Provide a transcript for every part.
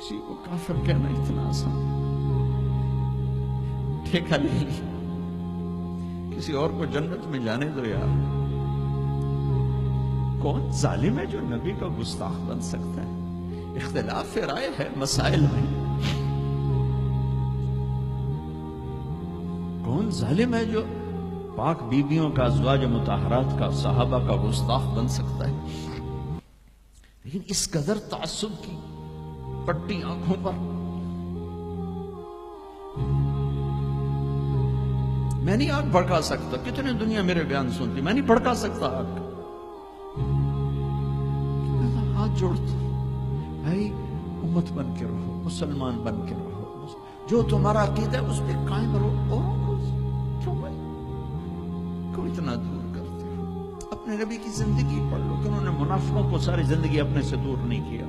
کسی کو کافر کہنا اتنا آسان، ٹھیکہ نہیں، کسی اور کو جنت میں جانے دو یار۔ کون ظالم ہے جو نبی کا گستاخ بن سکتا ہے؟ اختلاف رائے ہے مسائل میں، کون ظالم ہے جو پاک بیویوں کا، ازواج مطہرات کا، صحابہ کا گستاخ بن سکتا ہے؟ لیکن اس قدر تعصب کی پٹی آنکھوں پر، میں نہیں آگ بھڑکا سکتا، کتنے دنیا میرے بیان سنتی، میں نہیں بھڑکا سکتا آگ، ہاتھ جوڑتا بھائی امت بن کے رہو، مسلمان بن کے رہو، جو تمہارا عقیدہ ہے اس پہ قائم رہو، اور کیوں بھائی کو اتنا دور کرتے ہو؟ اپنے نبی کی زندگی پڑھ لو کہ انہوں نے منافقوں کو ساری زندگی اپنے سے دور نہیں کیا۔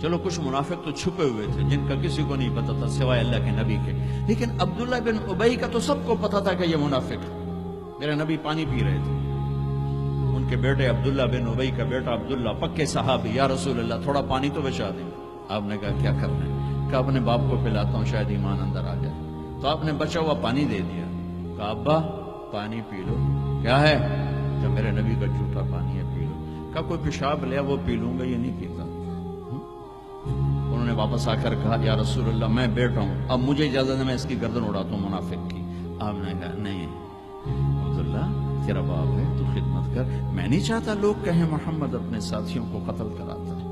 چلو کچھ منافق تو چھپے ہوئے تھے جن کا کسی کو نہیں پتا تھا سوائے اللہ کے نبی کے، لیکن عبداللہ بن ابی کا تو سب کو پتا تھا کہ یہ منافق ہے۔ میرے نبی پانی پی رہے تھے، ان کے بیٹے عبداللہ بن ابی کا بیٹا عبداللہ پکے صحابی، یا رسول اللہ تھوڑا پانی تو بچا دیں۔ آپ نے کہا کیا کرنا ہے؟ کہا اپنے باپ کو پلاتا ہوں شاید ایمان اندر آ جائے۔ تو آپ نے بچا ہوا پانی دے دیا، کہا ابا پانی پی لو۔ کیا ہے؟ کہ میرے نبی کا جھوٹا پانی ہے، پی لو۔ کہا کوئی پیشاب لیا وہ پی لوں گا، یہ نہیں پیتا۔ انہوں نے واپس آ کر کہا یا رسول اللہ میں بیٹھا ہوں، اب مجھے اجازت ہے میں اس کی گردن اڑاتا ہوں منافق کی۔ آپ نے کہا نہیں عبداللہ تیرا باپ ہے، تو خدمت کر، میں نہیں چاہتا لوگ کہیں محمد اپنے ساتھیوں کو قتل کراتا ہے۔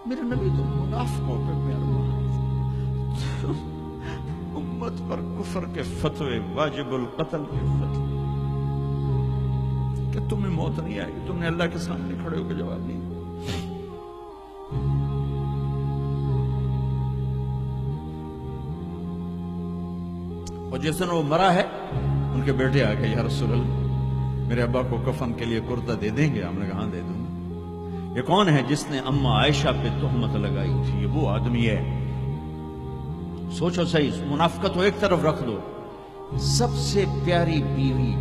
میرے نبی تو منافقوں پہ مہربان، امت پر کفر کے فتوے، واجب القتل کے فتوے، کہ تمہیں موت نہیں آئے گی، تم نے اللہ کے سامنے کھڑے ہو کے جواب نہیں۔ اور جس دن وہ مرا ہے ان کے بیٹے آ گئے یا رسول اللہ میرے ابا کو کفن کے لیے کرتا دے دیں گے؟ ہم نے کہا ہاں دے دوں گا۔ یہ کون ہے جس نے اما عائشہ پہ تہمت لگائی تھی؟ یہ وہ آدمی ہے۔ سوچو صحیح، منافقت کو ایک طرف رکھ دو، سب سے پیاری بیوی۔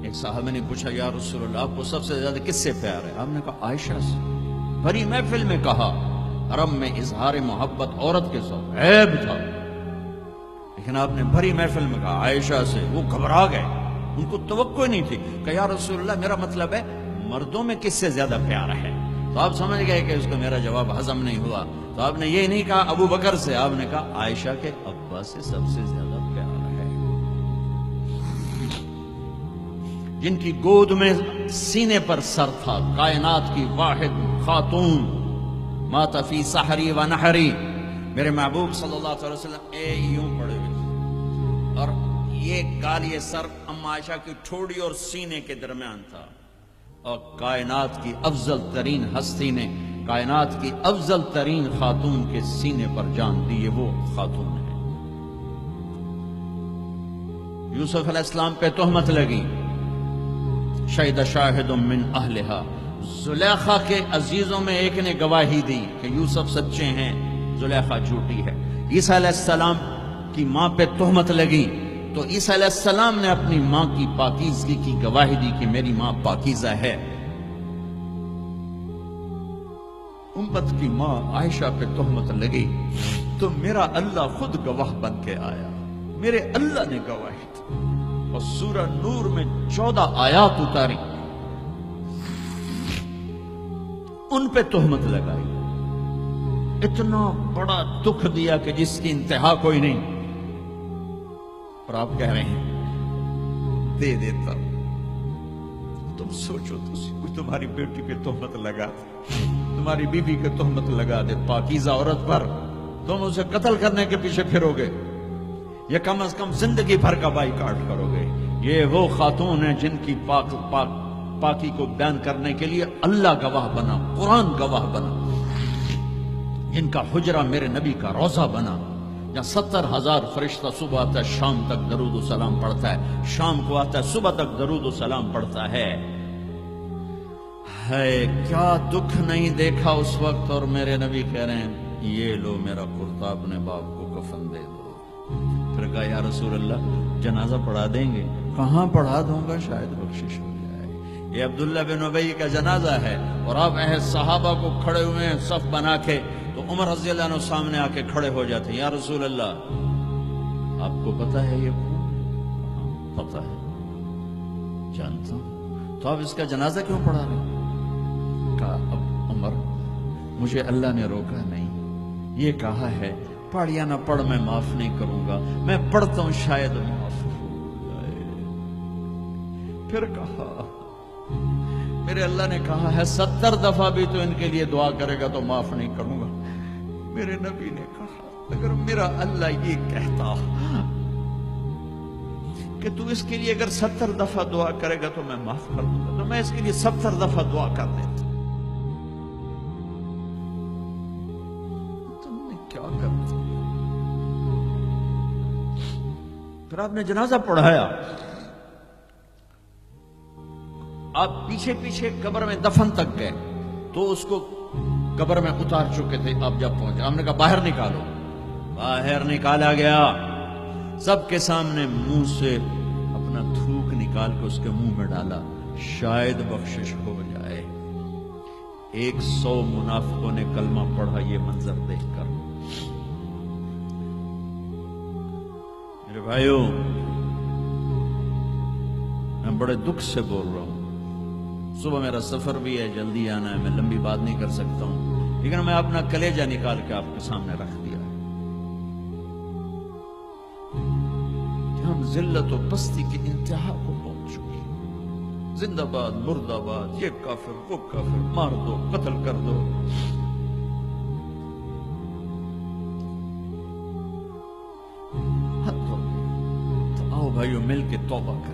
ایک صحابہ نے پوچھا یا رسول اللہ آپ کو سب سے زیادہ کس سے پیار ہے؟ آپ نے کہا عائشہ سے۔ بھری محفل میں کہا، حرم میں اظہار محبت عورت کے ساتھ عیب تھا، لیکن آپ نے بھری محفل میں کہا عائشہ سے۔ وہ گھبرا گئے، ان کو توقع نہیں تھی کہ یا رسول اللہ میرا مطلب ہے مردوں میں کس سے زیادہ پیار ہے؟ تو آپ سمجھ گئے کہ اس کو میرا جواب ہضم نہیں ہوا، تو آپ نے یہ نہیں کہا ابو بکر سے، آپ نے کہا عائشہ کے ابا سے سب سے زیادہ پیار ہے، جن کی گود میں سینے پر سر تھا، کائنات کی واحد خاتون، مات فی سحری و نحری۔ میرے محبوب صلی اللہ علیہ وسلم یوں پڑے ہوئے، اور یہ گال، یہ سر اما عائشہ کی ٹھوڑی اور سینے کے درمیان تھا، اور کائنات کی افضل ترین ہستی نے کائنات کی افضل ترین خاتون کے سینے پر جان دی، یہ وہ خاتون ہے۔ یوسف علیہ السلام پہ تہمت لگی، شہد شاہد من اہلہا، زلیخا کے عزیزوں میں ایک نے گواہی دی کہ یوسف سچے ہیں، زلیخا جھوٹی ہے۔ عیسیٰ علیہ السلام کی ماں پہ تہمت لگی تو عیسیٰ علیہ السلام نے اپنی ماں کی پاکیزگی کی گواہی دی کہ میری ماں پاکیزہ ہے۔ امت کی ماں عائشہ پہ تہمت لگی تو میرا اللہ خود گواہ بن کے آیا، میرے اللہ نے گواہی دی، اور سورہ نور میں 14 آیات اتاری، ان پہ تہمت لگائی، اتنا بڑا دکھ دیا کہ جس کی انتہا کوئی نہیں، اور آپ کہہ رہے ہیں دے دیتا۔ تم سوچو، کوئی تمہاری بیٹی پہ تہمت لگا دے، تمہاری بیوی کے تہمت لگا دے پاکیزہ عورت پر، تم اسے قتل کرنے کے پیچھے پھرو گے یا کم از کم زندگی بھر کا بائیکاٹ کرو گے؟ یہ وہ خاتون ہیں جن کی پاکی کو بیان کرنے کے لیے اللہ گواہ بنا، قرآن گواہ بنا، جن کا حجرہ میرے نبی کا روضہ بنا، جہاں 70,000 فرشتہ صبح آتا ہے شام تک درود و سلام پڑھتا ہے، شام کو آتا ہے صبح تک درود و سلام پڑھتا ہے۔ کیا دکھ نہیں دیکھا اس وقت، اور میرے نبی کہہ رہے ہیں یہ لو میرا کرتا اپنے باپ کو کفن دے دو۔ پھر کہا یا رسول اللہ جنازہ پڑھا دیں گے؟ کہاں پڑھا دوں گا، شاید بخشش ہو جائے۔ یہ عبداللہ بن ابی کا جنازہ ہے اور آپ صحابہ کو کھڑے ہوئے ہیں صف بنا کے، تو عمر رضی اللہ عنہ سامنے آ کے کھڑے ہو جاتے ہیں، یا رسول اللہ آپ کو پتہ ہے یہ کون ہے؟ ہاں پتہ ہے، جانتا ہوں، تو آپ اس کا جنازہ کیوں پڑھا رہے ہیں؟ کہا اب عمر مجھے اللہ نے روکا نہیں، یہ کہا ہے پڑھ یا نہ پڑھ میں معاف نہیں کروں گا، میں پڑھتا ہوں شاید معاف ہو جائے۔ پھر کہا میرے اللہ نے کہا ہے 70 دفعہ بھی تو ان کے لیے دعا کرے گا تو معاف نہیں کروں گا۔ میرے نبی نے کہا اگر میرا اللہ یہ کہتا کہ تو اس کے لیے اگر 70 دفعہ دعا کرے گا تو میں معاف کر دوں گا، تو میں اس کے لیے 70 دفعہ دعا کر دیتا۔ تم نے کیا کر دیا؟ پھر آپ نے جنازہ پڑھایا، آپ پیچھے پیچھے قبر میں دفن تک گئے تو اس کو قبر میں اتار چکے تھے، آپ جب پہنچے آپ نے کہا باہر نکالو، باہر نکالا گیا، سب کے سامنے منہ سے اپنا تھوک نکال کے اس کے منہ میں ڈالا، شاید بخشش ہو جائے۔ 100 منافقوں نے کلمہ پڑھا یہ منظر دیکھ کر۔ میرے بھائیوں میں بڑے دکھ سے بول رہا ہوں، صبح میرا سفر بھی ہے، جلدی آنا ہے، میں لمبی بات نہیں کر سکتا ہوں، لیکن میں اپنا کلیجہ نکال کے آپ کے سامنے رکھ دیا ہے کہ ہم ذلت و پستی کی انتہا کو پہنچ چکے ہیں۔ زندہ باد مردہ باد، یہ کافر وہ کافر، مار دو قتل کر دو۔ حد ہو گئی، تو آؤ بھائیو مل کے توبہ کریں۔